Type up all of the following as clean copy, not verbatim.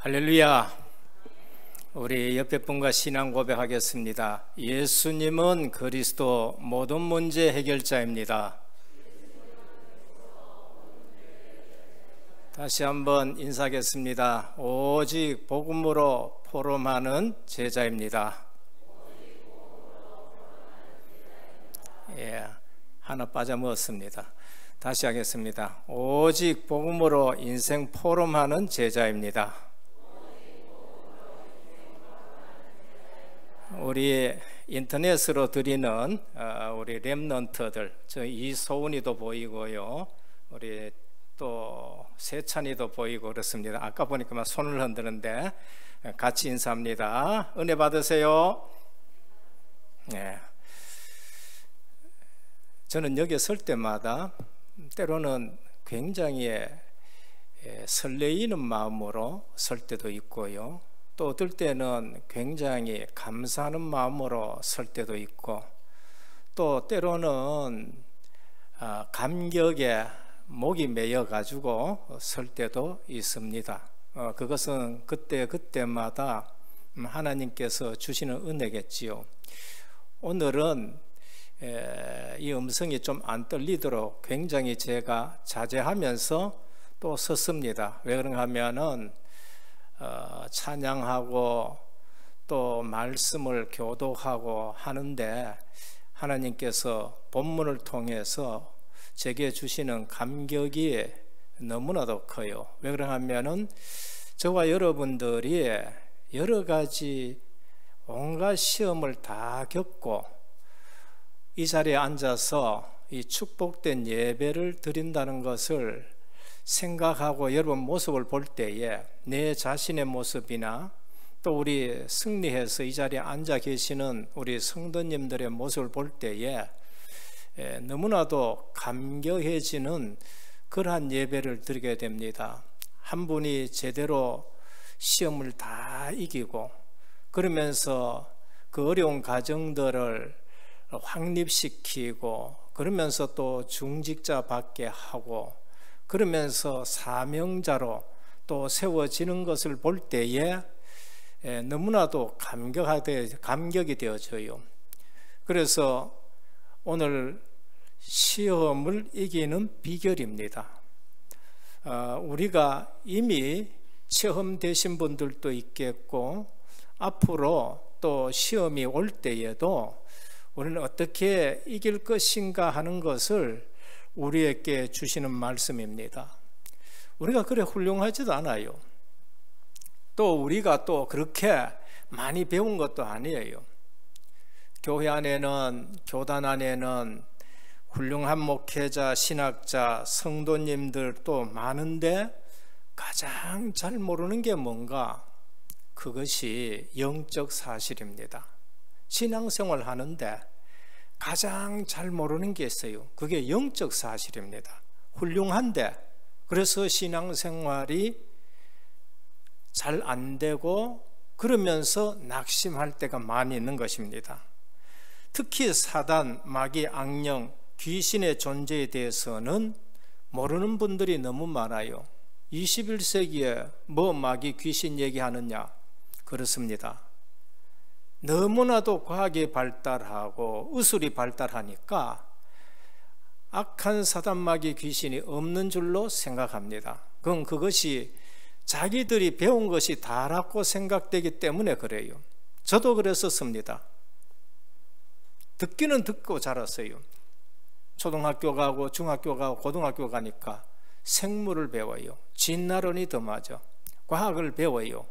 할렐루야. 우리 옆에 분과 신앙 고백하겠습니다. 예수님은 그리스도 모든 문제 해결자입니다. 다시 한번 인사하겠습니다. 오직 복음으로 포럼하는 제자입니다. 하나 빠져먹었습니다. 다시 하겠습니다. 오직 복음으로 인생 포럼하는 제자입니다. 우리 인터넷으로 드리는 우리 렘넌트들, 저 이소은이도 보이고요, 우리 또 세찬이도 보이고 그렇습니다. 아까 보니까 막 손을 흔드는데 같이 인사합니다. 은혜 받으세요. 네. 저는 여기 설 때마다 때로는 굉장히 설레이는 마음으로 설 때도 있고요, 또 어떨 때는 굉장히 감사하는 마음으로 설 때도 있고, 또 때로는 감격에 목이 메여 가지고 설 때도 있습니다. 그것은 그때마다 하나님께서 주시는 은혜겠지요. 오늘은 이 음성이 좀 안 떨리도록 굉장히 제가 자제하면서 또 섰습니다. 왜 그런가 하면은 찬양하고 또 말씀을 교독하고 하는데 하나님께서 본문을 통해서 제게 주시는 감격이 너무나도 커요. 왜 그런가 하면은 저와 여러분들이 여러 가지 온갖 시험을 다 겪고 이 자리에 앉아서 이 축복된 예배를 드린다는 것을 생각하고 여러분 모습을 볼 때에 내 자신의 모습이나 또 우리 승리해서 이 자리에 앉아 계시는 우리 성도님들의 모습을 볼 때에 너무나도 감격해지는 그러한 예배를 드리게 됩니다. 한 분이 제대로 시험을 다 이기고 그러면서 그 어려운 가정들을 확립시키고 그러면서 또 중직자 받게 하고 그러면서 사명자로 또 세워지는 것을 볼 때에 너무나도 감격이 되어져요. 그래서 오늘 시험을 이기는 비결입니다. 우리가 이미 체험되신 분들도 있겠고 앞으로 또 시험이 올 때에도 우리는 어떻게 이길 것인가 하는 것을 우리에게 주시는 말씀입니다. 우리가 그래 훌륭하지도 않아요. 또 우리가 또 그렇게 많이 배운 것도 아니에요. 교회 안에는, 교단 안에는 훌륭한 목회자, 신학자, 성도님들도 많은데 가장 잘 모르는 게 뭔가? 그것이 영적 사실입니다. 신앙생활 하는데 가장 잘 모르는 게 있어요. 그게 영적 사실입니다. 훌륭한데 그래서 신앙생활이 잘 안 되고 그러면서 낙심할 때가 많이 있는 것입니다. 특히 사단, 마귀, 악령, 귀신의 존재에 대해서는 모르는 분들이 너무 많아요. 21세기에 뭐 마귀, 귀신 얘기하느냐? 그렇습니다. 너무나도 과학이 발달하고 의술이 발달하니까 악한 사단, 마귀, 귀신이 없는 줄로 생각합니다. 그건 그것이 자기들이 배운 것이 다라고 생각되기 때문에 그래요. 저도 그랬었습니다. 듣기는 듣고 자랐어요. 초등학교 가고 중학교 가고 고등학교 가니까 생물을 배워요. 진나론이 더 맞아. 과학을 배워요.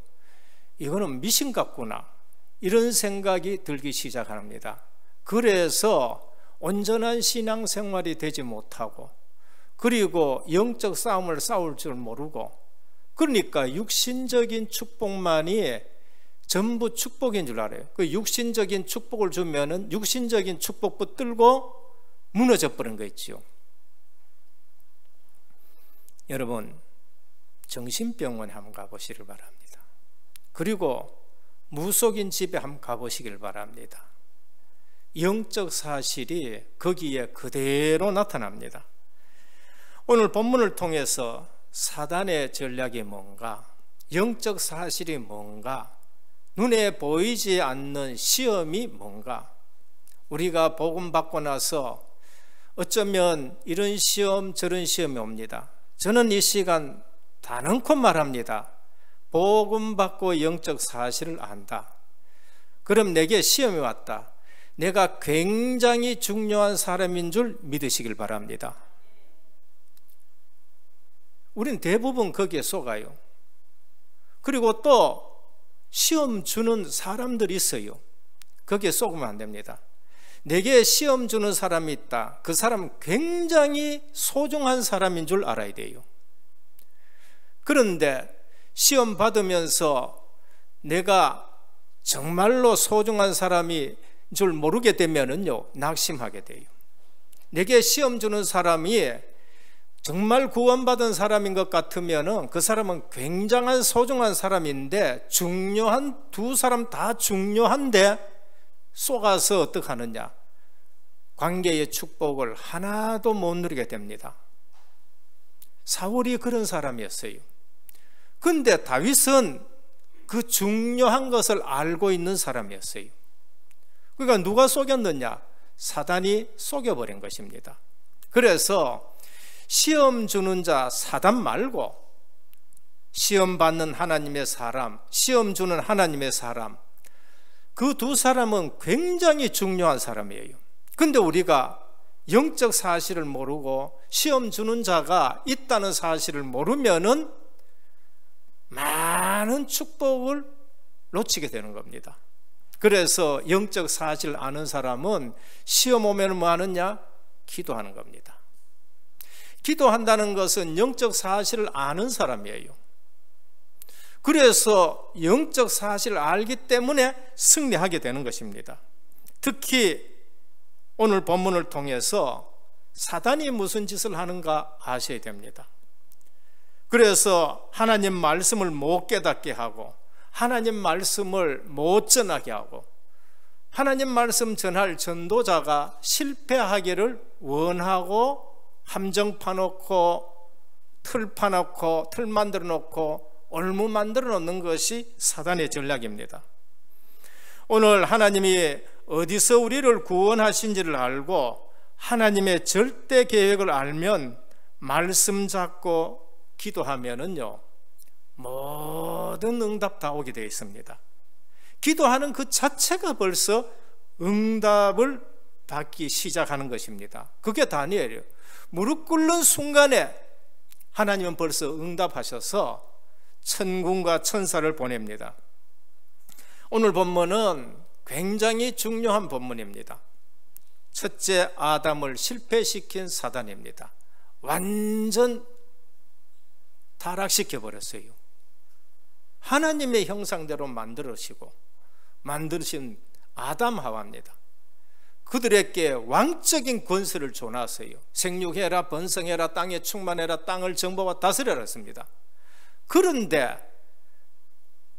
이거는 미신 같구나, 이런 생각이 들기 시작합니다. 그래서 온전한 신앙생활이 되지 못하고 그리고 영적 싸움을 싸울 줄 모르고 그러니까 육신적인 축복만이 전부 축복인 줄 알아요. 그 육신적인 축복을 주면은 육신적인 축복 붙들고 무너져 버린 거 있지요. 여러분 정신병원에 한번 가보시길 바랍니다. 그리고 무속인 집에 한번 가보시길 바랍니다. 영적 사실이 거기에 그대로 나타납니다. 오늘 본문을 통해서 사단의 전략이 뭔가? 영적 사실이 뭔가, 눈에 보이지 않는 시험이 뭔가, 우리가 복음 받고 나서 어쩌면 이런 시험 저런 시험이 옵니다. 저는 이 시간 단언코 말합니다. 복음 받고 영적 사실을 안다. 그럼 내게 시험이 왔다. 내가 굉장히 중요한 사람인 줄 믿으시길 바랍니다. 우린 대부분 거기에 속아요. 그리고 또 시험 주는 사람들이 있어요. 거기에 속으면 안 됩니다. 내게 시험 주는 사람이 있다. 그 사람은 굉장히 소중한 사람인 줄 알아야 돼요. 그런데 시험 받으면서 내가 정말로 소중한 사람인 줄 모르게 되면은요, 낙심하게 돼요. 내게 시험 주는 사람이 정말 구원받은 사람인 것 같으면은 그 사람은 굉장한 소중한 사람인데, 중요한 두 사람 다 중요한데 속아서 어떻게 하느냐? 관계의 축복을 하나도 못 누리게 됩니다. 사울이 그런 사람이었어요. 근데 다윗은 그 중요한 것을 알고 있는 사람이었어요. 그러니까 누가 속였느냐? 사단이 속여버린 것입니다. 그래서 시험 주는 자 사단 말고 시험 받는 하나님의 사람, 시험 주는 하나님의 사람, 그 두 사람은 굉장히 중요한 사람이에요. 근데 우리가 영적 사실을 모르고 시험 주는 자가 있다는 사실을 모르면은 많은 축복을 놓치게 되는 겁니다. 그래서 영적 사실을 아는 사람은 시험 오면 뭐 하느냐? 기도하는 겁니다. 기도한다는 것은 영적 사실을 아는 사람이에요. 그래서 영적 사실을 알기 때문에 승리하게 되는 것입니다. 특히 오늘 본문을 통해서 사단이 무슨 짓을 하는가 아셔야 됩니다. 그래서 하나님 말씀을 못 깨닫게 하고, 하나님 말씀을 못 전하게 하고, 하나님 말씀 전할 전도자가 실패하기를 원하고 함정 파놓고 틀 파놓고 틀 만들어 놓고 올무 만들어 놓는 것이 사단의 전략입니다. 오늘 하나님이 어디서 우리를 구원하신지를 알고 하나님의 절대 계획을 알면 말씀 잡고 기도하면은요, 모든 응답 다 오게 되어 있습니다. 기도하는 그 자체가 벌써 응답을 받기 시작하는 것입니다. 그게 다니엘이에요. 무릎 꿇는 순간에 하나님은 벌써 응답하셔서 천군과 천사를 보냅니다. 오늘 본문은 굉장히 중요한 본문입니다. 첫째 아담을 실패시킨 사단입니다. 완전 타락시켜 버렸어요. 하나님의 형상대로 만드신 아담 하와입니다. 그들에게 왕적인 권세를 줘놨어요. 생육해라, 번성해라, 땅에 충만해라, 땅을 정복하고 다스려라 했습니다. 그런데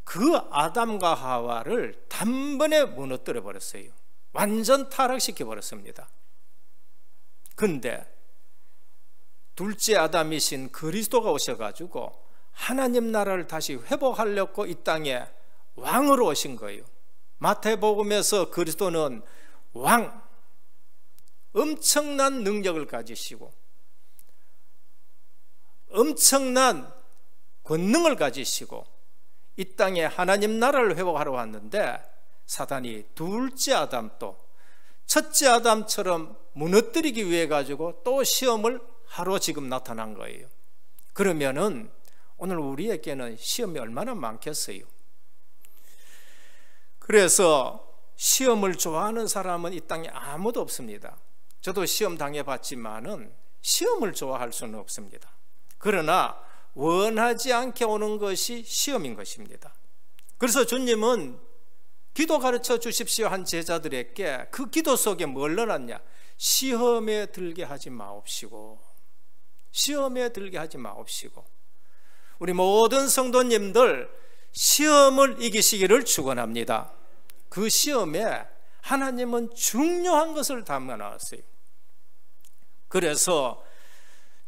그 아담과 하와를 단번에 무너뜨려 버렸어요. 완전 타락시켜 버렸습니다. 그런데 둘째 아담이신 그리스도가 오셔가지고 하나님 나라를 다시 회복하려고 이 땅에 왕으로 오신 거예요. 마태복음에서 그리스도는 왕, 엄청난 능력을 가지시고 엄청난 권능을 가지시고 이 땅에 하나님 나라를 회복하러 왔는데, 사단이 둘째 아담 또 첫째 아담처럼 무너뜨리기 위해 가지고 또 시험을 하러 지금 나타난 거예요. 그러면은 오늘 우리에게는 시험이 얼마나 많겠어요. 그래서 시험을 좋아하는 사람은 이 땅에 아무도 없습니다. 저도 시험 당해봤지만은 시험을 좋아할 수는 없습니다. 그러나 원하지 않게 오는 것이 시험인 것입니다. 그래서 주님은 기도 가르쳐 주십시오 한 제자들에게 그 기도 속에 뭘 넣어놨냐? 시험에 들게 하지 마옵시고, 시험에 들게 하지 마옵시고. 우리 모든 성도님들 시험을 이기시기를 축원합니다. 그 시험에 하나님은 중요한 것을 담아놨어요. 그래서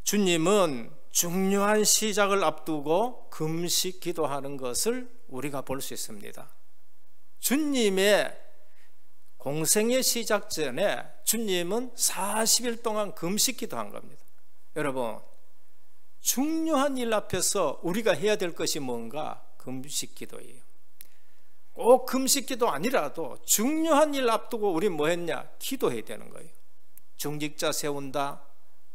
주님은 중요한 시작을 앞두고 금식 기도하는 것을 우리가 볼 수 있습니다. 주님의 공생의 시작 전에 주님은 40일 동안 금식 기도한 겁니다. 여러분, 중요한 일 앞에서 우리가 해야 될 것이 뭔가? 금식 기도예요. 꼭 금식 기도 아니라도 중요한 일 앞두고 우리 뭐 했냐? 기도해야 되는 거예요. 중직자 세운다,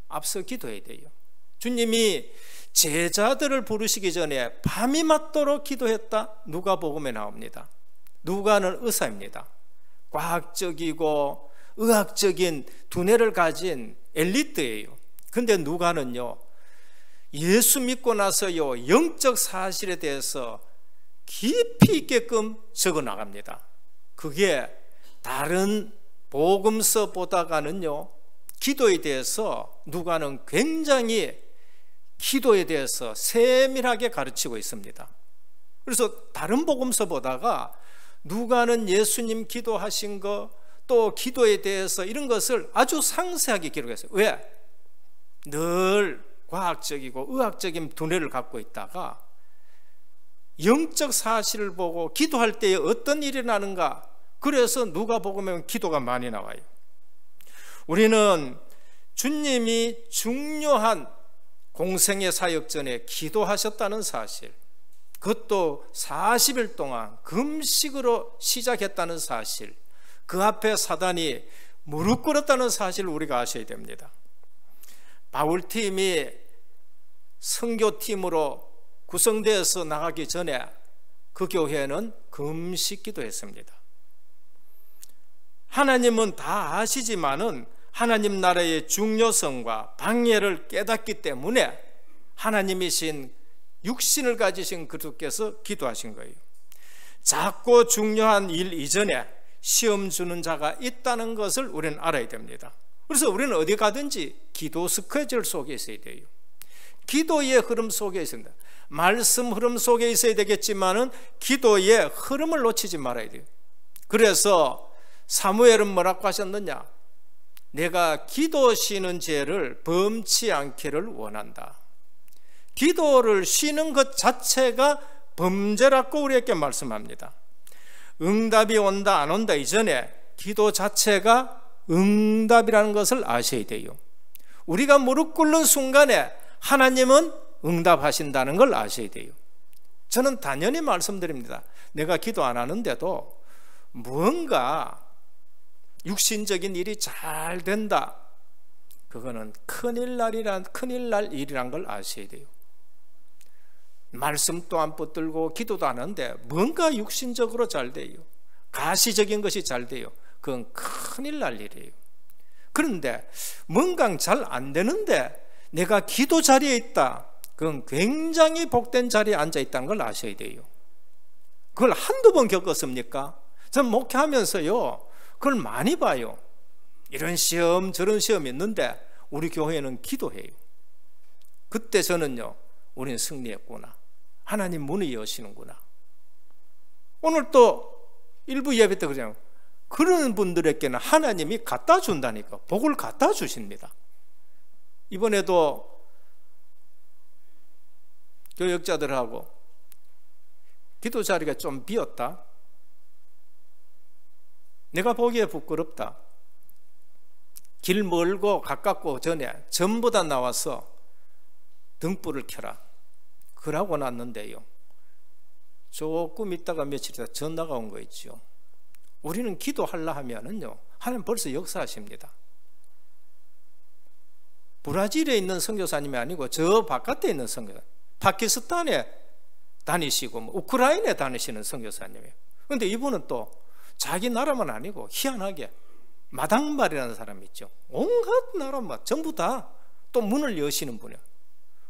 앞서 기도해야 돼요. 주님이 제자들을 부르시기 전에 밤이 맞도록 기도했다. 누가복음에 나옵니다. 누가는 의사입니다. 과학적이고 의학적인 두뇌를 가진 엘리트예요. 근데 누가는요, 예수 믿고 나서요, 영적 사실에 대해서 깊이 있게끔 적어 나갑니다. 그게 다른 복음서보다가는요, 기도에 대해서 누가는 굉장히 기도에 대해서 세밀하게 가르치고 있습니다. 그래서 다른 복음서보다가 누가는 예수님 기도하신 거, 또 기도에 대해서 이런 것을 아주 상세하게 기록했어요. 왜? 늘 과학적이고 의학적인 두뇌를 갖고 있다가 영적 사실을 보고 기도할 때에 어떤 일이 나는가, 그래서 누가복음에 기도가 많이 나와요. 우리는 주님이 중요한 공생의 사역 전에 기도하셨다는 사실, 그것도 40일 동안 금식으로 시작했다는 사실, 그 앞에 사단이 무릎 꿇었다는 사실을 우리가 아셔야 됩니다. 바울팀이 선교팀으로 구성되어서 나가기 전에 그 교회는 금식 기도했습니다. 하나님은 다 아시지만은 하나님 나라의 중요성과 방해를 깨닫기 때문에 하나님이신 육신을 가지신 그리스도께서 기도하신 거예요. 작고 중요한 일 이전에 시험 주는 자가 있다는 것을 우리는 알아야 됩니다. 그래서 우리는 어디 가든지 기도 스케줄 속에 있어야 돼요. 기도의 흐름 속에 있습니다. 말씀 흐름 속에 있어야 되겠지만은 기도의 흐름을 놓치지 말아야 돼요. 그래서 사무엘은 뭐라고 하셨느냐? 내가 기도 쉬는 죄를 범치 않기를 원한다. 기도를 쉬는 것 자체가 범죄라고 우리에게 말씀합니다. 응답이 온다 안 온다 이전에 기도 자체가 응답이라는 것을 아셔야 돼요. 우리가 무릎 꿇는 순간에 하나님은 응답하신다는 걸 아셔야 돼요. 저는 당연히 말씀드립니다. 내가 기도 안 하는데도 무언가 육신적인 일이 잘 된다, 그거는 큰일 날 일이란 걸 아셔야 돼요. 말씀도 안 붙들고 기도도 안 하는데 뭔가 육신적으로 잘 돼요, 가시적인 것이 잘 돼요, 그건 큰일 날 일이에요. 그런데 뭔가 잘 안 되는데 내가 기도 자리에 있다, 그건 굉장히 복된 자리에 앉아 있다는 걸 아셔야 돼요. 그걸 한두 번 겪었습니까? 전 목회하면서요, 그걸 많이 봐요. 이런 시험 저런 시험 있는데 우리 교회는 기도해요. 그때 저는요, 우리는 승리했구나, 하나님 문을 여시는구나. 오늘 또 일부 예배 때 그냥 그런 분들에게는 하나님이 갖다 준다니까, 복을 갖다 주십니다. 이번에도 교역자들하고 기도 자리가 좀 비었다, 내가 보기에 부끄럽다, 길 멀고 가깝고 전에 전부 다 나와서 등불을 켜라 그러고 났는데요, 조금 있다가 며칠 있다가 전화가 온 거 있죠. 우리는 기도하려 하면은요, 하나님 벌써 역사하십니다. 브라질에 있는 선교사님이 아니고 저 바깥에 있는 선교사, 파키스탄에 다니시고 우크라이나에 다니시는 선교사님이에요. 그런데 이분은 또 자기 나라만 아니고 희한하게 마당발이라는 사람이 있죠. 온갖 나라 전부 다 또 문을 여시는 분이에요.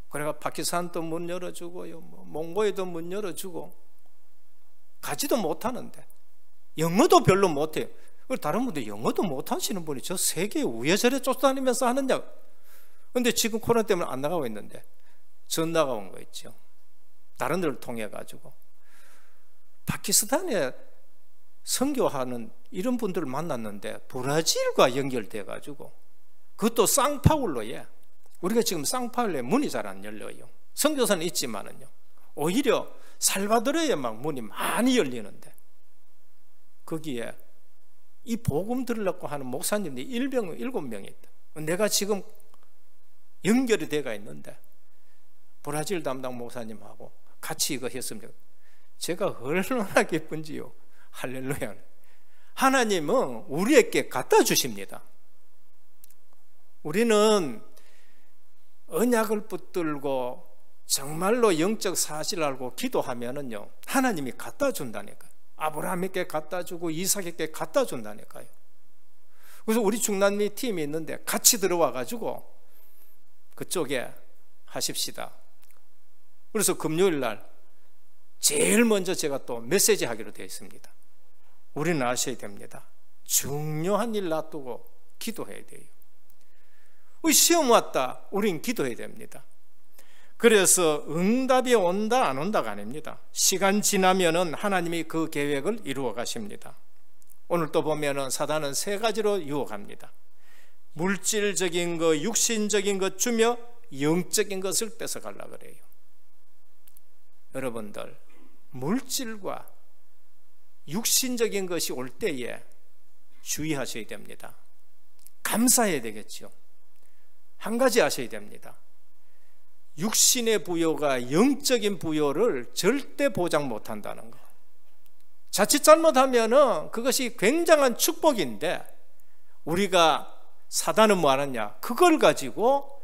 그래가 파키스탄도 문 열어주고요, 몽고에도 문 열어주고, 가지도 못하는데 영어도 별로 못해요. 다른 분들 영어도 못하시는 분이 저 세계 우회절에 쫓아다니면서 하느냐. 그런데 지금 코로나 때문에 안 나가고 있는데 전화가 온 거 있죠. 다른 데를 통해 가지고 파키스탄에 선교하는 이런 분들을 만났는데 브라질과 연결돼 가지고, 그것도 상파울로에 우리가 지금 상파울레 문이 잘 안 열려요. 선교사는 있지만은요, 오히려 살바도르에 막 문이 많이 열리는데, 거기에 이 복음 들으려고 하는 목사님들이 7명이 있다. 내가 지금 연결이 돼가 있는데 브라질 담당 목사님하고 같이 이거 했습니다. 제가 얼마나 기쁜지요. 할렐루야. 하나님은 우리에게 갖다 주십니다. 우리는 언약을 붙들고 정말로 영적 사실을 알고 기도하면은요, 하나님이 갖다 준다니까요. 아브라함에게 갖다 주고 이삭에게 갖다 준다니까요. 그래서 우리 중남미 팀이 있는데 같이 들어와 가지고 그쪽에 하십시다. 그래서 금요일 날 제일 먼저 제가 또 메시지 하기로 되어 있습니다. 우리는 아셔야 됩니다. 중요한 일 놔두고 기도해야 돼요. 시험 왔다, 우린 기도해야 됩니다. 그래서 응답이 온다 안 온다가 아닙니다. 시간 지나면은 하나님이 그 계획을 이루어 가십니다. 오늘 또 보면은 사단은 3가지로 유혹합니다. 물질적인 것, 육신적인 것 주며 영적인 것을 뺏어가려고 그래요. 여러분들, 물질과 육신적인 것이 올 때에 주의하셔야 됩니다. 감사해야 되겠죠. 한 가지 아셔야 됩니다. 육신의 부여가 영적인 부여를 절대 보장 못한다는 거. 자칫 잘못하면은 그것이 굉장한 축복인데, 우리가 사단은 뭐 하느냐, 그걸 가지고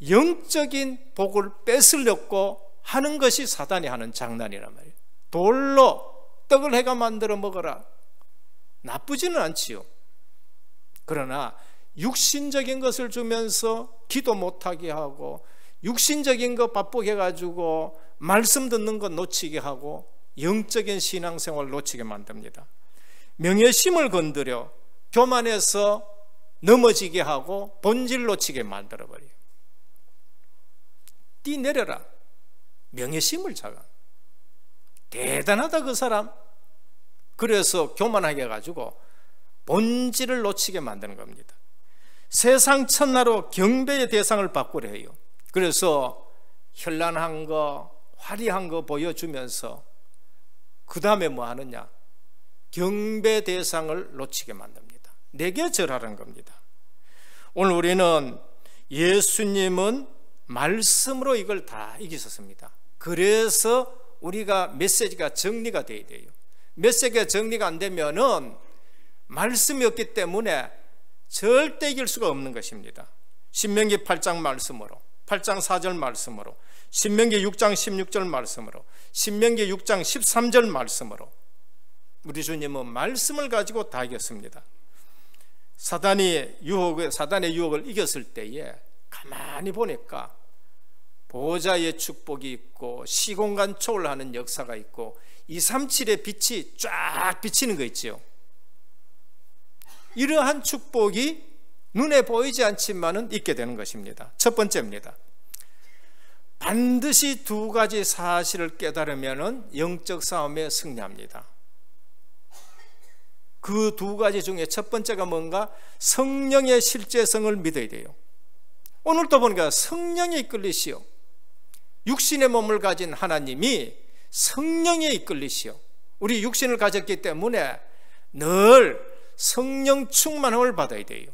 영적인 복을 뺏으려고 하는 것이 사단이 하는 장난이란 말이에요. 돌로 떡을 해가 만들어 먹어라. 나쁘지는 않지요. 그러나 육신적인 것을 주면서 기도 못하게 하고, 육신적인 거 바쁘게 해가지고 말씀 듣는 거 놓치게 하고 영적인 신앙생활 놓치게 만듭니다. 명예심을 건드려 교만해서 넘어지게 하고 본질 놓치게 만들어버려요. 띠 내려라. 명예심을 자가. 대단하다 그 사람. 그래서 교만하게 해가지고 본질을 놓치게 만드는 겁니다. 세상 천하로 경배의 대상을 바꾸려 해요. 그래서 현란한 거, 화려한 거 보여주면서 그 다음에 뭐 하느냐, 경배 대상을 놓치게 만듭니다. 내게 절하는 겁니다. 오늘 우리는 예수님은 말씀으로 이걸 다 이기셨습니다. 그래서 우리가 메시지가 정리가 돼야 돼요. 메시지가 정리가 안 되면은 말씀이 없기 때문에 절대 이길 수가 없는 것입니다. 신명기 8장 말씀으로, 8장 4절 말씀으로, 신명기 6장 16절 말씀으로, 신명기 6장 13절 말씀으로 우리 주님은 말씀을 가지고 다 이겼습니다. 사단의 유혹을 이겼을 때에 가만히 보니까 보호자의 축복이 있고 시공간 초월하는 역사가 있고 237의 빛이 쫙 비치는 거 있죠. 이러한 축복이 눈에 보이지 않지만은 있게 되는 것입니다. 첫 번째입니다. 반드시 2가지 사실을 깨달으면은 영적 싸움에 승리합니다. 그 2가지 중에 첫 번째가 뭔가? 성령의 실제성을 믿어야 돼요. 오늘도 보니까 성령에 이끌리시오. 육신의 몸을 가진 하나님이 성령에 이끌리시오. 우리 육신을 가졌기 때문에 늘 성령 충만함을 받아야 돼요.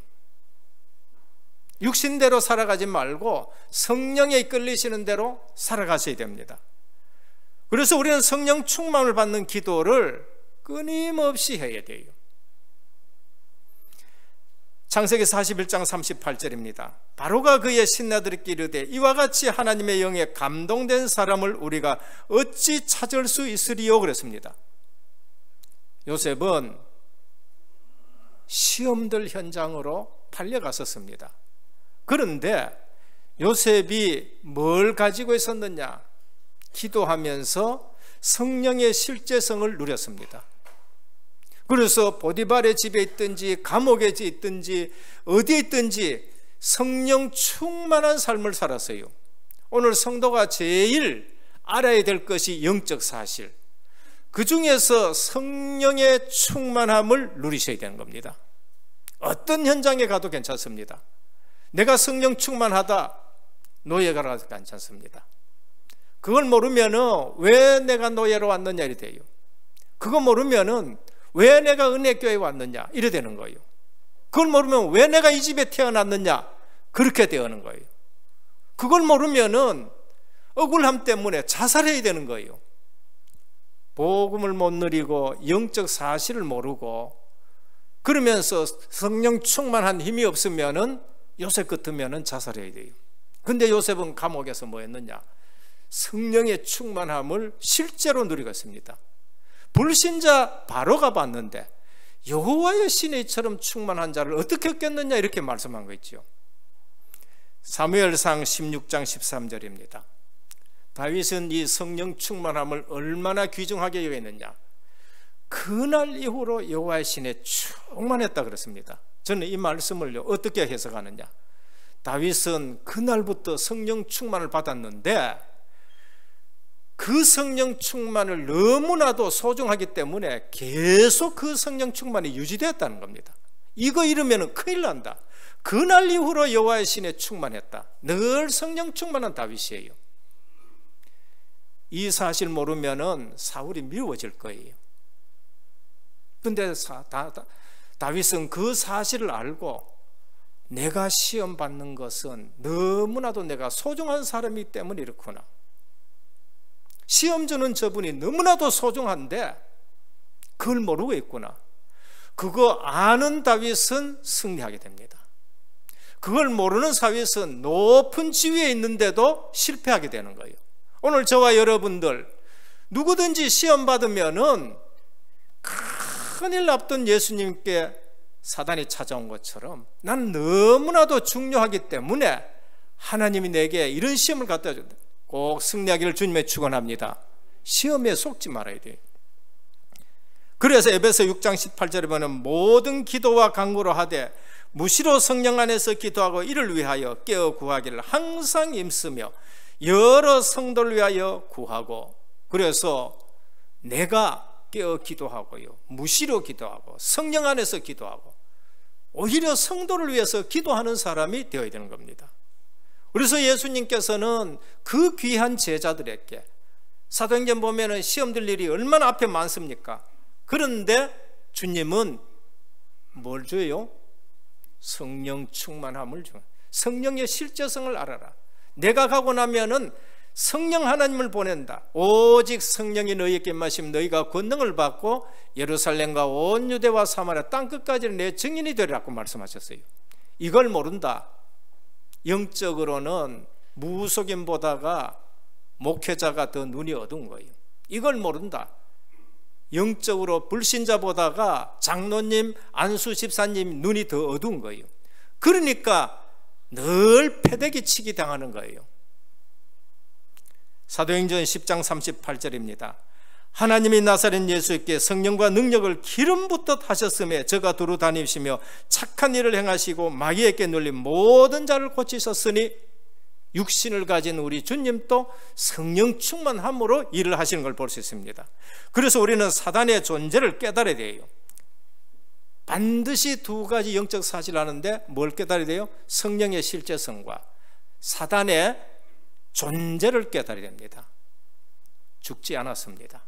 육신대로 살아가지 말고 성령에 이끌리시는 대로 살아가셔야 됩니다. 그래서 우리는 성령 충만을 받는 기도를 끊임없이 해야 돼요. 창세기 41장 38절입니다. 바로가 그의 신하들에게 이르되 이와 같이 하나님의 영에 감동된 사람을 우리가 어찌 찾을 수 있으리요? 그랬습니다. 요셉은 시험들 현장으로 팔려갔었습니다. 그런데 요셉이 뭘 가지고 있었느냐? 기도하면서 성령의 실제성을 누렸습니다. 그래서 보디발의 집에 있든지 감옥에 있든지 어디에 있든지 성령 충만한 삶을 살았어요. 오늘 성도가 제일 알아야 될 것이 영적 사실, 그 중에서 성령의 충만함을 누리셔야 되는 겁니다. 어떤 현장에 가도 괜찮습니다. 내가 성령 충만하다, 노예가라서 괜찮습니다. 그걸 모르면은 왜 내가 노예로 왔느냐 이래 돼요. 그거 모르면은 왜 내가 은혜교회에 왔느냐 이래 되는 거예요. 그걸 모르면 왜 내가 이 집에 태어났느냐 그렇게 되는 거예요. 그걸 모르면은 억울함 때문에 자살해야 되는 거예요. 복음을 못 누리고 영적 사실을 모르고 그러면서 성령 충만한 힘이 없으면은 요셉 같으면은 자살해야 돼요. 근데 요셉은 감옥에서 뭐 했느냐? 성령의 충만함을 실제로 누리고 있습니다. 불신자 바로가 봤는데 여호와의 신의처럼 충만한 자를 어떻게 얻겠느냐 이렇게 말씀한 거 있죠. 사무엘상 16장 13절입니다. 다윗은 이 성령 충만함을 얼마나 귀중하게 여겼느냐. 그날 이후로 여호와의 신에 충만했다 그랬습니다. 저는 이 말씀을 어떻게 해석하느냐. 다윗은 그날부터 성령 충만을 받았는데 그 성령 충만을 너무나도 소중하기 때문에 계속 그 성령 충만이 유지되었다는 겁니다. 이거 잃으면 큰일 난다. 그날 이후로 여호와의 신에 충만했다. 늘 성령 충만한 다윗이에요. 이 사실 모르면 사울이 미워질 거예요. 근데 다윗은 그 사실을 알고 내가 시험 받는 것은 너무나도 내가 소중한 사람이기 때문에 이렇구나. 시험 주는 저분이 너무나도 소중한데 그걸 모르고 있구나. 그거 아는 다윗은 승리하게 됩니다. 그걸 모르는 다윗은 높은 지위에 있는데도 실패하게 되는 거예요. 오늘 저와 여러분들 누구든지 시험 받으면은 큰일 났던 예수님께 사단이 찾아온 것처럼 난 너무나도 중요하기 때문에 하나님이 내게 이런 시험을 갖다 준다. 꼭 승리하기를 주님의 축원합니다. 시험에 속지 말아야 돼요. 그래서 에베소 6장 18절에 보면 모든 기도와 간구로 하되 무시로 성령 안에서 기도하고 이를 위하여 깨어 구하기를 항상 힘쓰며 여러 성도를 위하여 구하고. 그래서 내가 깨어 기도하고요, 무시로 기도하고 성령 안에서 기도하고 오히려 성도를 위해서 기도하는 사람이 되어야 되는 겁니다. 그래서 예수님께서는 그 귀한 제자들에게 사도행전 보면은 시험 들 일이 얼마나 앞에 많습니까? 그런데 주님은 뭘 줘요? 성령 충만함을 줘요. 성령의 실제성을 알아라. 내가 가고 나면은 성령 하나님을 보낸다. 오직 성령이 너희에게 임하시면 너희가 권능을 받고 예루살렘과 온 유대와 사마리아 땅끝까지 내 증인이 되리라고 말씀하셨어요. 이걸 모른다. 영적으로는 무속인보다가 목회자가 더 눈이 어두운 거예요. 이걸 모른다. 영적으로 불신자보다가 장로님, 안수 집사님 눈이 더 어두운 거예요. 그러니까 늘 패대기 치기 당하는 거예요. 사도행전 10장 38절입니다. 하나님이 나사렛 예수께 성령과 능력을 기름 붓듯 하셨음에 저가 두루 다니시며 착한 일을 행하시고 마귀에게 눌린 모든 자를 고치셨으니 육신을 가진 우리 주님도 성령 충만함으로 일을 하시는 걸 볼 수 있습니다. 그래서 우리는 사단의 존재를 깨달아야 돼요. 반드시 두 가지 영적 사실을 하는데 뭘 깨달아야 돼요? 성령의 실제성과 사단의 존재를 깨달아야 됩니다. 죽지 않았습니다.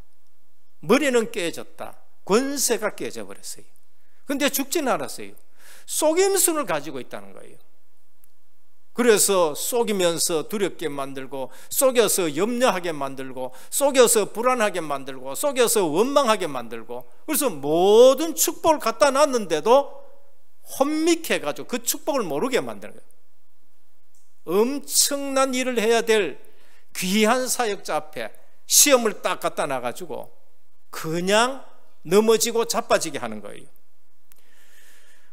머리는 깨졌다. 권세가 깨져버렸어요. 그런데 죽지는 않았어요. 속임수를 가지고 있다는 거예요. 그래서 속이면서 두렵게 만들고, 속여서 염려하게 만들고, 속여서 불안하게 만들고, 속여서 원망하게 만들고, 그래서 모든 축복을 갖다 놨는데도 혼미해가지고 그 축복을 모르게 만드는 거예요. 엄청난 일을 해야 될 귀한 사역자 앞에 시험을 딱 갖다 놔가지고 그냥 넘어지고 자빠지게 하는 거예요.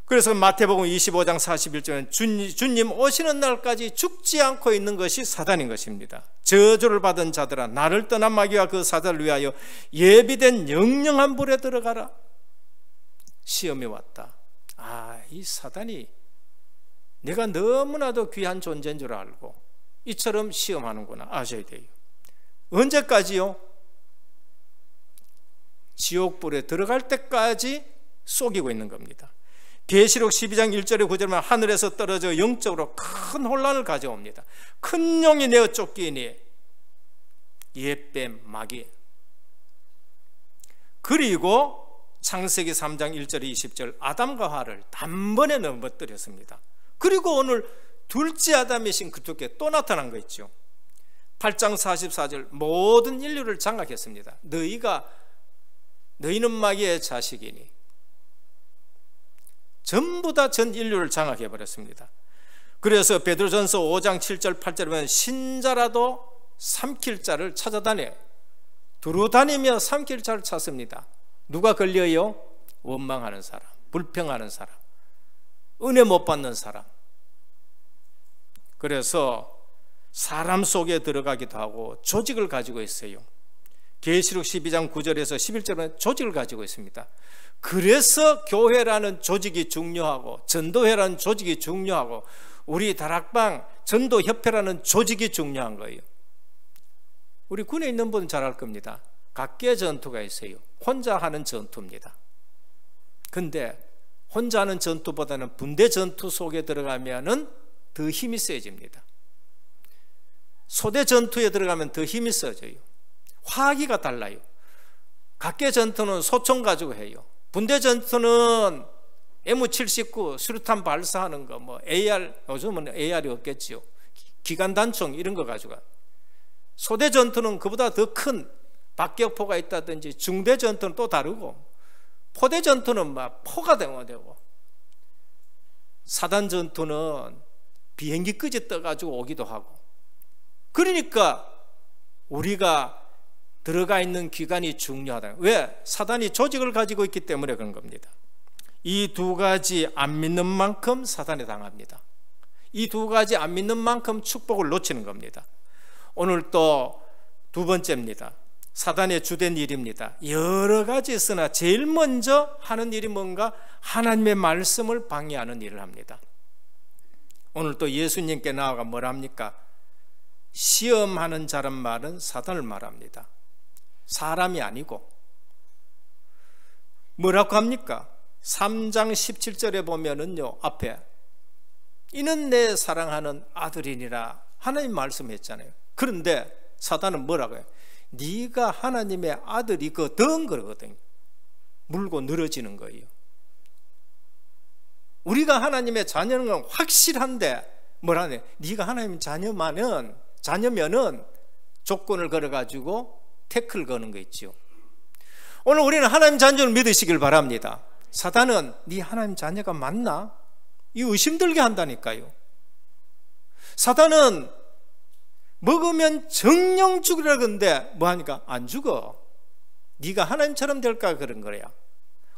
그래서 마태복음 25장 41절은 주님 오시는 날까지 죽지 않고 있는 것이 사단인 것입니다. 저주를 받은 자들아 나를 떠난 마귀와 그 사자를 위하여 예비된 영영한 불에 들어가라. 시험이 왔다. 이 사단이 내가 너무나도 귀한 존재인 줄 알고 이처럼 시험하는구나 아셔야 돼요. 언제까지요? 지옥불에 들어갈 때까지 속이고 있는 겁니다. 계시록 12장 1절에 9절에 하늘에서 떨어져 영적으로 큰 혼란을 가져옵니다. 큰 용이 내어 쫓기니 옛뱀 마귀. 그리고 창세기 3장 1절 20절 아담과 하와를 단번에 넘어뜨렸습니다. 그리고 오늘 둘째 아담이신 그쪽에 또 나타난 거 있죠. 8장 44절 모든 인류를 장악했습니다. 너희는 마귀의 자식이니. 전부 다 전 인류를 장악해 버렸습니다. 그래서 베드로전서 5장 7절 8절에 보면 신자라도 삼킬 자를 찾아다녀 두루다니며 삼킬 자를 찾습니다. 누가 걸려요? 원망하는 사람, 불평하는 사람, 은혜 못 받는 사람. 그래서 사람 속에 들어가기도 하고 조직을 가지고 있어요. 계시록 12장 9절에서 11절은 조직을 가지고 있습니다. 그래서 교회라는 조직이 중요하고 전도회라는 조직이 중요하고 우리 다락방 전도협회라는 조직이 중요한 거예요. 우리 군에 있는 분은 잘 알 겁니다. 각계 전투가 있어요. 혼자 하는 전투입니다. 근데 혼자 하는 전투보다는 분대 전투 속에 들어가면은 더 힘이 세집니다. 소대 전투에 들어가면 더 힘이 세져요. 화기가 달라요. 각계 전투는 소총 가지고 해요. 분대 전투는 M79 수류탄 발사하는 거, 뭐 AR, 요즘은 AR이 없겠지요. 기관 단총 이런 거 가지고. 소대 전투는 그보다 더 큰 박격포가 있다든지, 중대 전투는 또 다르고, 포대 전투는 막 포가 되고, 사단 전투는 비행기 끄지 떠가지고 오기도 하고. 그러니까 우리가 들어가 있는 기관이 중요하다. 왜? 사단이 조직을 가지고 있기 때문에 그런 겁니다. 이 두 가지 안 믿는 만큼 사단에 당합니다. 이 두 가지 안 믿는 만큼 축복을 놓치는 겁니다. 오늘 또 두 번째입니다. 사단의 주된 일입니다. 여러 가지 있으나 제일 먼저 하는 일이 뭔가? 하나님의 말씀을 방해하는 일을 합니다. 오늘 또 예수님께 나아가 뭐라 합니까? 시험하는 자란 말은 사단을 말합니다. 사람이 아니고. 뭐라고 합니까? 3장 17절에 보면은요, 앞에 이는 내 사랑하는 아들이니라 하나님 말씀했잖아요. 그런데 사단은 뭐라고 해요? 네가 하나님의 아들이거든 그러거든요. 물고 늘어지는 거예요. 우리가 하나님의 자녀는 건 확실한데 뭐라네? 네가 하나님 자녀면은 조건을 걸어가지고 태클 거는 거 있죠. 오늘 우리는 하나님 자녀를 믿으시길 바랍니다. 사단은 네 하나님 자녀가 맞나? 이 의심 들게 한다니까요. 사단은 먹으면 정령 죽으라 그러는데 뭐하니까? 안 죽어. 네가 하나님처럼 될까 그런 거야.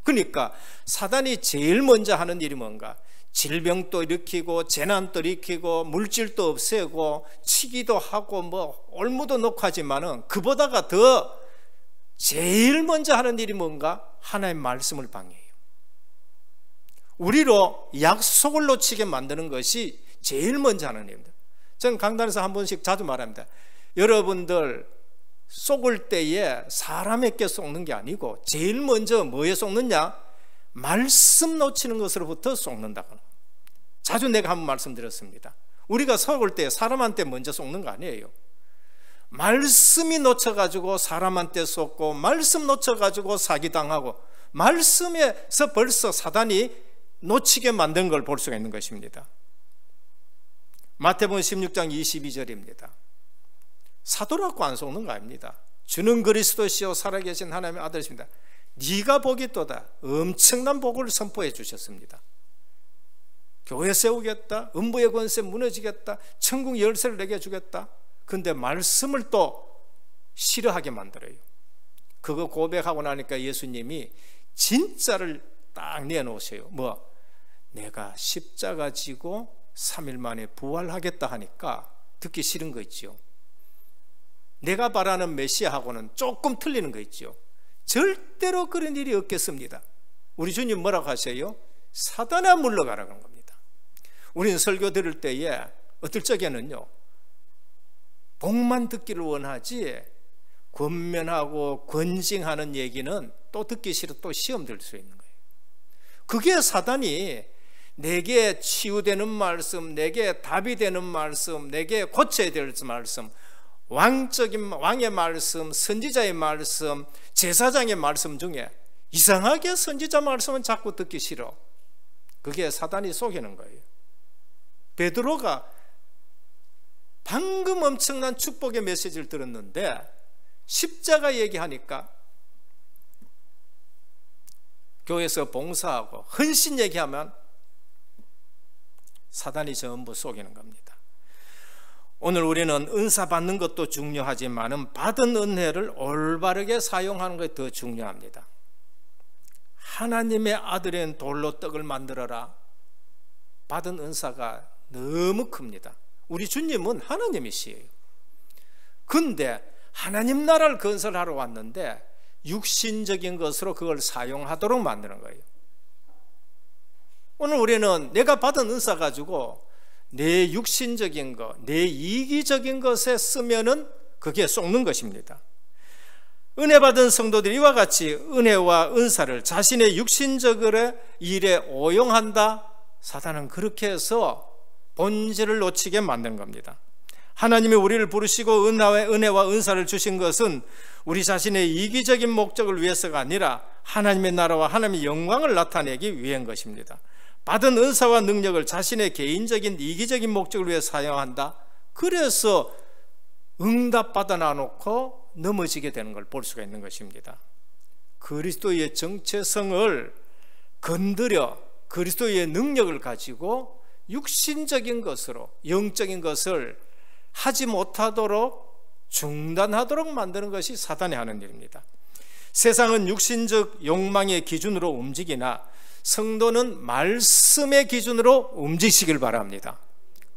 그러니까 사단이 제일 먼저 하는 일이 뭔가? 질병도 일으키고 재난도 일으키고 물질도 없애고 치기도 하고 뭐 올무도 놓고 하지만은 그보다가 더 제일 먼저 하는 일이 뭔가? 하나님의 말씀을 방해해요. 우리로 약속을 놓치게 만드는 것이 제일 먼저 하는 일입니다. 저는 강단에서 한 번씩 자주 말합니다. 여러분들 속을 때에 사람에게 속는 게 아니고 제일 먼저 뭐에 속느냐? 말씀 놓치는 것으로부터 속는다고. 자주 내가 한번 말씀드렸습니다. 우리가 속을 때 사람한테 먼저 속는 거 아니에요. 말씀이 놓쳐가지고 사람한테 속고, 말씀 놓쳐가지고 사기당하고, 말씀에서 벌써 사단이 놓치게 만든 걸 볼 수가 있는 것입니다. 마태복음 16장 22절입니다. 사도라고 안 속는 거 아닙니다. 주는 그리스도시요 살아계신 하나님의 아들이십니다. 네가 복이 또다. 엄청난 복을 선포해 주셨습니다. 교회 세우겠다, 음부의 권세 무너지겠다, 천국 열쇠를 내게 주겠다. 근데 말씀을 또 싫어하게 만들어요. 그거 고백하고 나니까 예수님이 진짜를 딱 내놓으세요. 뭐? 내가 십자가 지고 3일 만에 부활하겠다 하니까 듣기 싫은 거 있죠. 내가 바라는 메시아하고는 조금 틀리는 거 있죠. 절대로 그런 일이 없겠습니다. 우리 주님 뭐라고 하세요? 사단아 물러가라 그런 겁니다. 우리는 설교 들을 때에 어떨 적에는요, 복만 듣기를 원하지 권면하고 권징하는 얘기는 또 듣기 싫어 또 시험 들 수 있는 거예요. 그게 사단이 내게 치유되는 말씀, 내게 답이 되는 말씀, 내게 고쳐야 될 말씀, 왕의 말씀, 선지자의 말씀, 제사장의 말씀 중에 이상하게 선지자 말씀은 자꾸 듣기 싫어. 그게 사단이 속이는 거예요. 베드로가 방금 엄청난 축복의 메시지를 들었는데 십자가 얘기하니까 교회에서 봉사하고 헌신 얘기하면 사단이 전부 속이는 겁니다. 오늘 우리는 은사 받는 것도 중요하지만 받은 은혜를 올바르게 사용하는 것이 더 중요합니다. 하나님의 아들인 돌로 떡을 만들어라. 받은 은사가 너무 큽니다. 우리 주님은 하나님이시에요. 근데 하나님 나라를 건설하러 왔는데 육신적인 것으로 그걸 사용하도록 만드는 거예요. 오늘 우리는 내가 받은 은사 가지고 내 육신적인 것, 내 이기적인 것에 쓰면은 그게 속는 것입니다. 은혜 받은 성도들이 이와 같이 은혜와 은사를 자신의 육신적인 일에 오용한다. 사단은 그렇게 해서 본질을 놓치게 만든 겁니다. 하나님이 우리를 부르시고 은혜와 은사를 주신 것은 우리 자신의 이기적인 목적을 위해서가 아니라 하나님의 나라와 하나님의 영광을 나타내기 위한 것입니다. 받은 은사와 능력을 자신의 개인적인 이기적인 목적을 위해 사용한다. 그래서 응답받아 놔놓고 넘어지게 되는 걸 볼 수가 있는 것입니다. 그리스도의 정체성을 건드려 그리스도의 능력을 가지고 육신적인 것으로 영적인 것을 하지 못하도록 중단하도록 만드는 것이 사단이 하는 일입니다. 세상은 육신적 욕망의 기준으로 움직이나 성도는 말씀의 기준으로 움직이시길 바랍니다.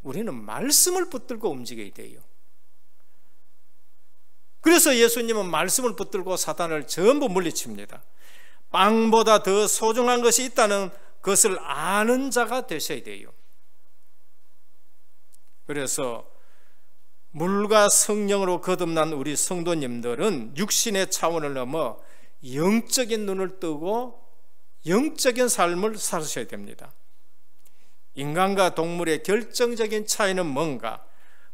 우리는 말씀을 붙들고 움직여야 돼요. 그래서 예수님은 말씀을 붙들고 사단을 전부 물리칩니다. 빵보다 더 소중한 것이 있다는 것을 아는 자가 되셔야 돼요. 그래서 물과 성령으로 거듭난 우리 성도님들은 육신의 차원을 넘어 영적인 눈을 뜨고 영적인 삶을 살으셔야 됩니다. 인간과 동물의 결정적인 차이는 뭔가?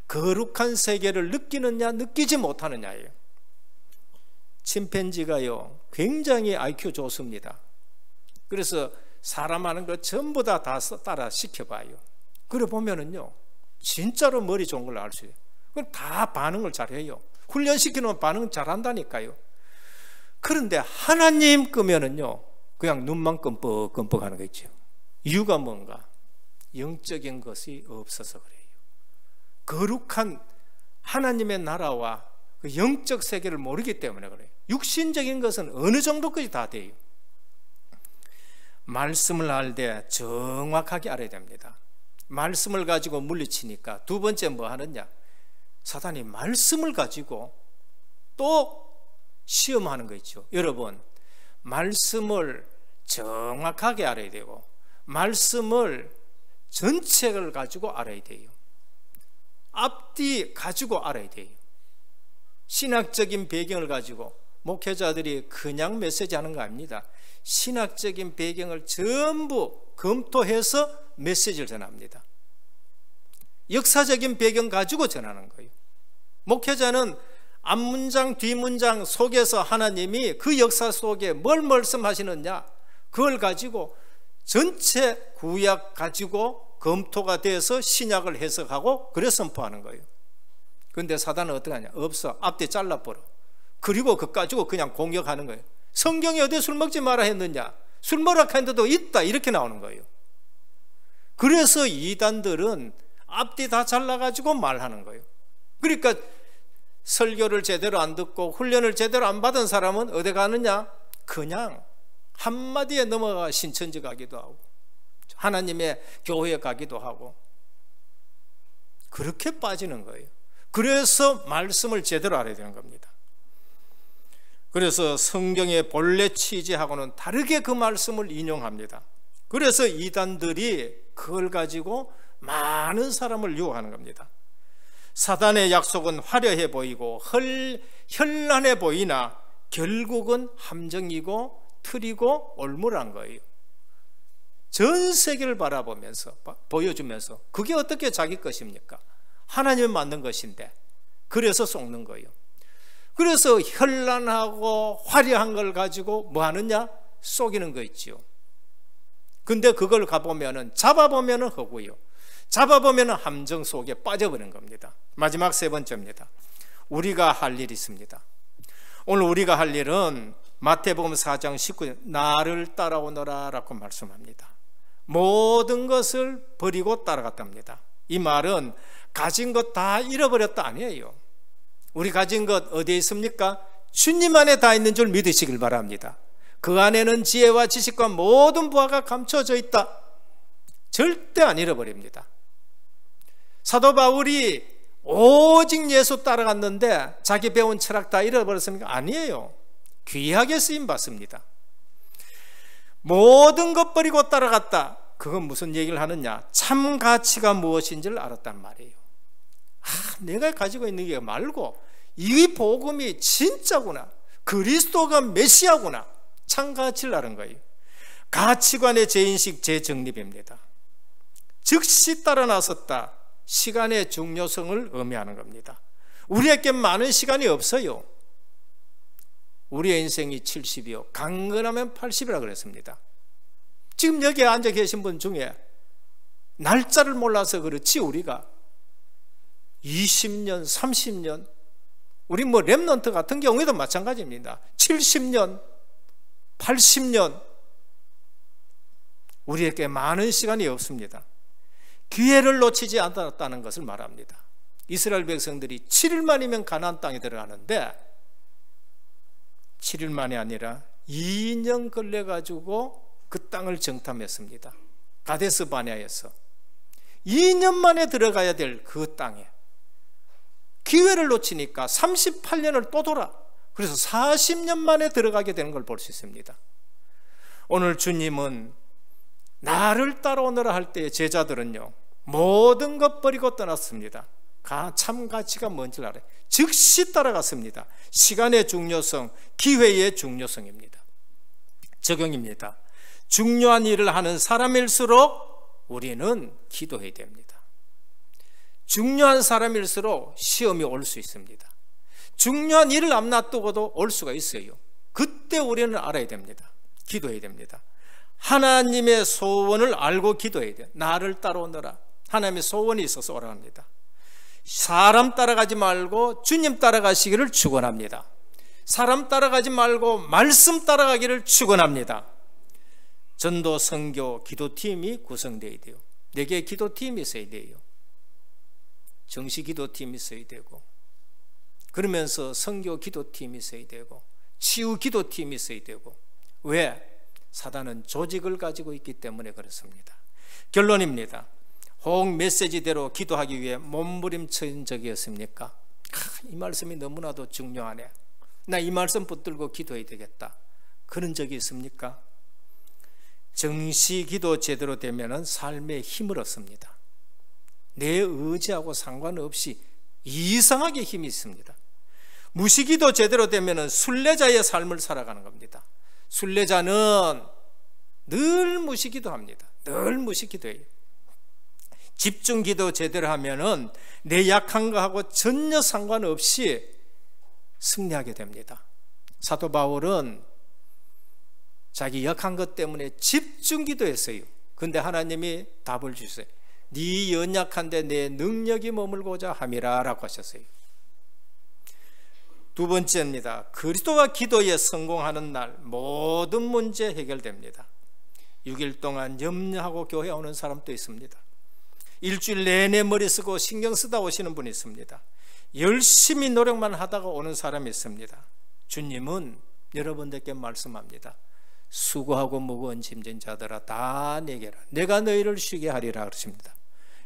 거룩한 세계를 느끼느냐 느끼지 못하느냐예요. 침팬지가요 굉장히 IQ 좋습니다. 그래서 사람 하는 거 전부 다 따라 시켜봐요. 그래 보면은요 진짜로 머리 좋은 걸 알 수 있어요. 그럼 다 반응을 잘해요. 훈련시키면 반응 잘한다니까요. 그런데 하나님 끄면은요 그냥 눈만 끔뻑끔뻑 하는 거 있죠. 이유가 뭔가? 영적인 것이 없어서 그래요. 거룩한 하나님의 나라와 그 영적 세계를 모르기 때문에 그래요. 육신적인 것은 어느 정도까지 다 돼요. 말씀을 알 때 정확하게 알아야 됩니다. 말씀을 가지고 물리치니까 두 번째 뭐 하느냐? 사단이 말씀을 가지고 또 시험하는 거 있죠. 여러분 말씀을 정확하게 알아야 되고 말씀을 전체를 가지고 알아야 돼요. 앞뒤 가지고 알아야 돼요. 신학적인 배경을 가지고 목회자들이 그냥 메시지 하는 거 아닙니다. 신학적인 배경을 전부 검토해서 메시지를 전합니다. 역사적인 배경 가지고 전하는 거예요. 목회자는 앞문장 뒷문장 속에서 하나님이 그 역사 속에 뭘 말씀하시느냐 그걸 가지고 전체 구약 가지고 검토가 돼서 신약을 해석하고 그래서 선포하는 거예요. 그런데 사단은 어떻게 하냐? 없어. 앞뒤 잘라버려. 그리고 그거 가지고 그냥 공격하는 거예요. 성경이 어디 술 먹지 마라 했느냐? 술 먹으라 했는데도 있다 이렇게 나오는 거예요. 그래서 이단들은 앞뒤 다 잘라가지고 말하는 거예요. 그러니까 설교를 제대로 안 듣고 훈련을 제대로 안 받은 사람은 어디 가느냐? 그냥 한마디에 넘어가 신천지 가기도 하고 하나님의 교회에 가기도 하고 그렇게 빠지는 거예요. 그래서 말씀을 제대로 알아야 되는 겁니다. 그래서 성경의 본래 취지하고는 다르게 그 말씀을 인용합니다. 그래서 이단들이 그걸 가지고 많은 사람을 유혹하는 겁니다. 사단의 약속은 화려해 보이고 현란해 보이나 결국은 함정이고 틀이고 올무란 거예요. 전 세계를 바라보면서 보여주면서 그게 어떻게 자기 것입니까? 하나님이 만든 것인데 그래서 속는 거예요. 그래서 현란하고 화려한 걸 가지고 뭐 하느냐? 속이는 거 있지요. 근데 그걸 가보면은 잡아보면은 허구요. 잡아보면은 함정 속에 빠져버린 겁니다. 마지막 세 번째입니다. 우리가 할 일이 있습니다. 오늘 우리가 할 일은 마태복음 4장 19절 나를 따라오너라 라고 말씀합니다. 모든 것을 버리고 따라갔답니다. 이 말은 가진 것 다 잃어버렸다 아니에요. 우리 가진 것 어디에 있습니까? 주님 안에 다 있는 줄 믿으시길 바랍니다. 그 안에는 지혜와 지식과 모든 부하가 감춰져 있다. 절대 안 잃어버립니다. 사도 바울이 오직 예수 따라갔는데 자기 배운 철학 다 잃어버렸습니까? 아니에요. 귀하게 쓰임 받습니다. 모든 것 버리고 따라갔다. 그건 무슨 얘기를 하느냐? 참 가치가 무엇인지를 알았단 말이에요. 내가 가지고 있는 게 말고 이 복음이 진짜구나. 그리스도가 메시아구나. 참 가치를 아는 거예요. 가치관의 재인식, 재정립입니다. 즉시 따라 나섰다. 시간의 중요성을 의미하는 겁니다. 우리에게 많은 시간이 없어요. 우리의 인생이 70이요 강건하면 80이라 그랬습니다. 지금 여기에 앉아 계신 분 중에 날짜를 몰라서 그렇지 우리가 20년, 30년 우리 뭐 렘넌트 같은 경우에도 마찬가지입니다. 70년, 80년 우리에게 많은 시간이 없습니다. 기회를 놓치지 않았다는 것을 말합니다. 이스라엘 백성들이 7일 만이면 가나안 땅에 들어가는데 7일 만이 아니라 2년 걸려가지고 그 땅을 정탐했습니다. 가데스 바네아에서 2년 만에 들어가야 될 그 땅에 기회를 놓치니까 38년을 또 돌아. 그래서 40년 만에 들어가게 되는 걸 볼 수 있습니다. 오늘 주님은 나를 따라오너라 할 때 제자들은요 모든 것 버리고 떠났습니다. 참 가치가 뭔지 알아요. 즉시 따라갔습니다. 시간의 중요성, 기회의 중요성입니다. 적용입니다. 중요한 일을 하는 사람일수록 우리는 기도해야 됩니다. 중요한 사람일수록 시험이 올 수 있습니다. 중요한 일을 안 놔두고도 올 수가 있어요. 그때 우리는 알아야 됩니다. 기도해야 됩니다. 하나님의 소원을 알고 기도해야 돼요. 나를 따라오너라. 하나님의 소원이 있어서 오라 합니다. 사람 따라가지 말고 주님 따라가시기를 축원합니다. 사람 따라가지 말고 말씀 따라가기를 축원합니다. 전도, 선교, 기도팀이 구성되어야 돼요. 내게 기도팀이 있어야 돼요. 정시 기도팀이 있어야 되고 그러면서 선교 기도팀이 있어야 되고 치유 기도팀이 있어야 되고 왜? 사단은 조직을 가지고 있기 때문에 그렇습니다. 결론입니다. 혹 메시지대로 기도하기 위해 몸부림친 적이 있습니까? 이 말씀이 너무나도 중요하네. 나 이 말씀 붙들고 기도해야 되겠다. 그런 적이 있습니까? 정시 기도 제대로 되면 삶에 힘을 얻습니다. 내 의지하고 상관없이 이상하게 힘이 있습니다. 무시기도 제대로 되면 순례자의 삶을 살아가는 겁니다. 순례자는 늘 무시기도 합니다. 늘 무시기도해요. 집중기도 제대로 하면은 내 약한 거하고 전혀 상관없이 승리하게 됩니다. 사도 바울은 자기 약한 것 때문에 집중기도했어요. 근데 하나님이 답을 주세요. 네 연약한데 내 능력이 머물고자 함이라 라고 하셨어요. 두 번째입니다. 그리스도와 기도에 성공하는 날 모든 문제 해결됩니다. 6일 동안 염려하고 교회 오는 사람도 있습니다. 일주일 내내 머리 쓰고 신경 쓰다 오시는 분이 있습니다. 열심히 노력만 하다가 오는 사람이 있습니다. 주님은 여러분들께 말씀합니다. 수고하고 무거운 짐진 자들아 다 내게라. 내가 너희를 쉬게 하리라 그러십니다.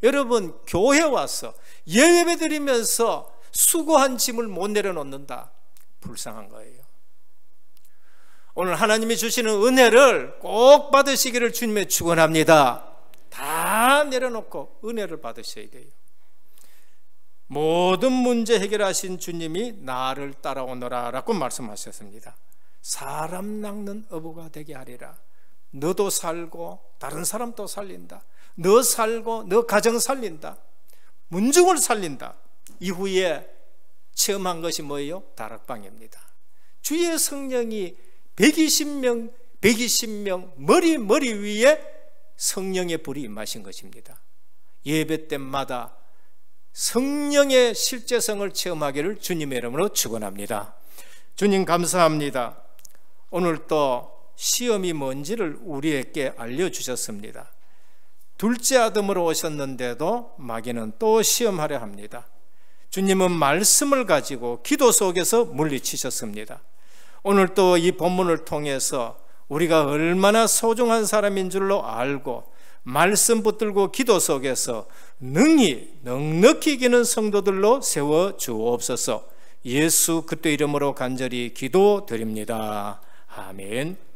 여러분 교회 와서 예배 드리면서 수고한 짐을 못 내려놓는다. 불쌍한 거예요. 오늘 하나님이 주시는 은혜를 꼭 받으시기를 주님의 축원합니다. 다 내려놓고 은혜를 받으셔야 돼요. 모든 문제 해결하신 주님이 나를 따라오너라 라고 말씀하셨습니다. 사람 낚는 어부가 되게 하리라. 너도 살고 다른 사람도 살린다. 너 살고 너 가정 살린다. 문중을 살린다. 이후에 체험한 것이 뭐예요? 다락방입니다. 주의 성령이 120명 머리 위에 성령의 불이 임하신 것입니다. 예배 때마다 성령의 실제성을 체험하기를 주님의 이름으로 축원합니다. 주님 감사합니다. 오늘 또 시험이 뭔지를 우리에게 알려주셨습니다. 둘째 아들으로 오셨는데도 마귀는 또 시험하려 합니다. 주님은 말씀을 가지고 기도 속에서 물리치셨습니다. 오늘 또 이 본문을 통해서 우리가 얼마나 소중한 사람인 줄로 알고 말씀 붙들고 기도 속에서 능히 넉넉히 이기는 성도들로 세워 주옵소서. 예수 그리스도 이름으로 간절히 기도드립니다. 아멘.